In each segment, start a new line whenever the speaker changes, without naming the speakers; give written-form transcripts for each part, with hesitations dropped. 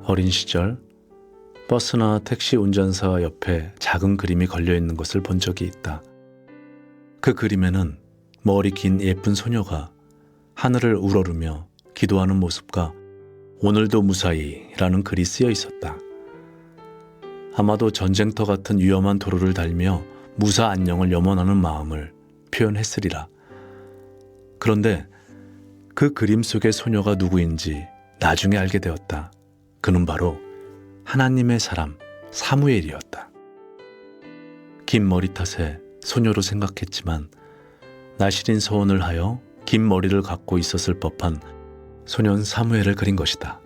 어린 시절 버스나 택시 운전사 옆에 작은 그림이 걸려 있는 것을 본 적이 있다. 그 그림에는 머리 긴 예쁜 소녀가 하늘을 우러르며 기도하는 모습과 오늘도 무사히라는 글이 쓰여 있었다. 아마도 전쟁터 같은 위험한 도로를 달며 무사 안녕을 염원하는 마음을 표현했으리라. 그런데 그 그림 속의 소녀가 누구인지 나중에 알게 되었다. 그는 바로 하나님의 사람 사무엘이었다. 긴 머리 탓에 소녀로 생각했지만 나시린 서원을 하여 긴 머리를 갖고 있었을 법한 소년 사무엘을 그린 것이다.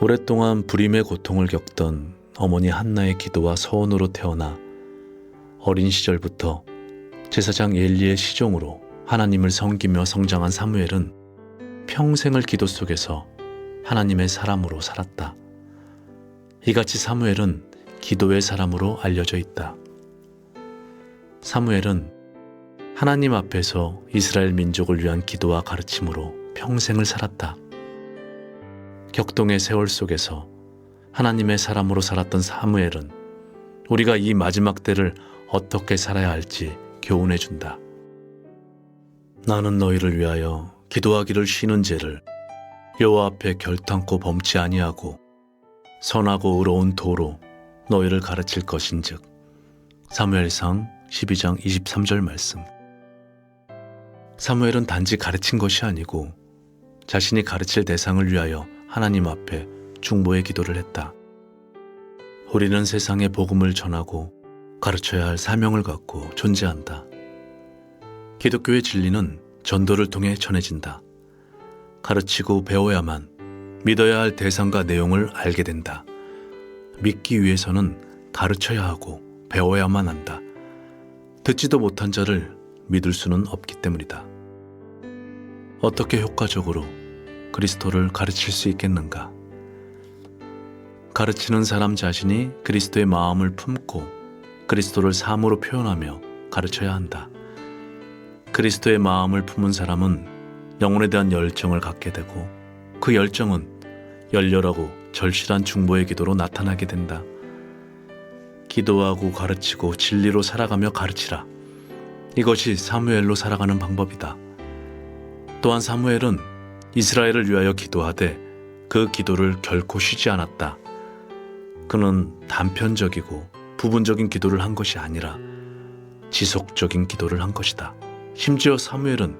오랫동안 불임의 고통을 겪던 어머니 한나의 기도와 서원으로 태어나 어린 시절부터 제사장 엘리의 시종으로 하나님을 섬기며 성장한 사무엘은 평생을 기도 속에서 하나님의 사람으로 살았다. 이같이 사무엘은 기도의 사람으로 알려져 있다. 사무엘은 하나님 앞에서 이스라엘 민족을 위한 기도와 가르침으로 평생을 살았다. 격동의 세월 속에서 하나님의 사람으로 살았던 사무엘은 우리가 이 마지막 때를 어떻게 살아야 할지 교훈해 준다. 나는 너희를 위하여 기도하기를 쉬는 죄를 여호와 앞에 결탄코 범치 아니하고 선하고 의로운 도로 너희를 가르칠 것인즉. 사무엘상 12장 23절 말씀. 사무엘은 단지 가르친 것이 아니고 자신이 가르칠 대상을 위하여 하나님 앞에 중보의 기도를 했다. 우리는 세상에 복음을 전하고 가르쳐야 할 사명을 갖고 존재한다. 기독교의 진리는 전도를 통해 전해진다. 가르치고 배워야만 믿어야 할 대상과 내용을 알게 된다. 믿기 위해서는 가르쳐야 하고 배워야만 한다. 듣지도 못한 자를 믿을 수는 없기 때문이다. 어떻게 효과적으로 그리스도를 가르칠 수 있겠는가? 가르치는 사람 자신이 그리스도의 마음을 품고 그리스도를 삶으로 표현하며 가르쳐야 한다. 그리스도의 마음을 품은 사람은 영혼에 대한 열정을 갖게 되고 그 열정은 열렬하고 절실한 중보의 기도로 나타나게 된다. 기도하고 가르치고 진리로 살아가며 가르치라. 이것이 사무엘로 살아가는 방법이다. 또한 사무엘은 이스라엘을 위하여 기도하되 그 기도를 결코 쉬지 않았다. 그는 단편적이고 부분적인 기도를 한 것이 아니라 지속적인 기도를 한 것이다. 심지어 사무엘은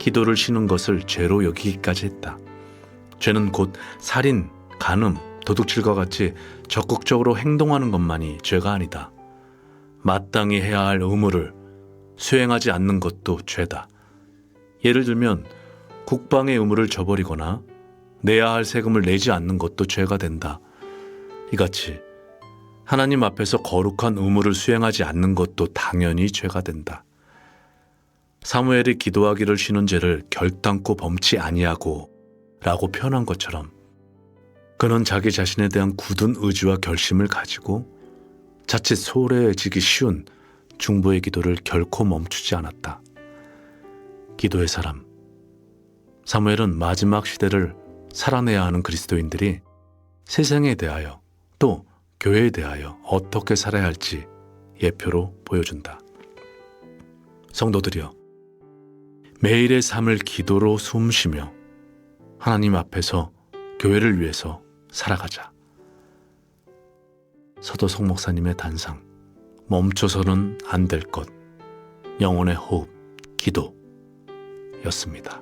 기도를 쉬는 것을 죄로 여기기까지 했다. 죄는 곧 살인, 간음, 도둑질과 같이 적극적으로 행동하는 것만이 죄가 아니다. 마땅히 해야 할 의무를 수행하지 않는 것도 죄다. 예를 들면 국방의 의무를 저버리거나 내야 할 세금을 내지 않는 것도 죄가 된다. 이같이 하나님 앞에서 거룩한 의무를 수행하지 않는 것도 당연히 죄가 된다. 사무엘이 기도하기를 쉬는 죄를 결단코 범치 아니하고 라고 표현한 것처럼 그는 자기 자신에 대한 굳은 의지와 결심을 가지고 자칫 소홀해지기 쉬운 중보의 기도를 결코 멈추지 않았다. 기도의 사람 사무엘은 마지막 시대를 살아내야 하는 그리스도인들이 세상에 대하여 또 교회에 대하여 어떻게 살아야 할지 예표로 보여준다. 성도들이여, 매일의 삶을 기도로 숨쉬며 하나님 앞에서 교회를 위해서 살아가자. 서도석 목사님의 단상, 멈춰서는 안 될 것, 영혼의 호흡, 기도였습니다.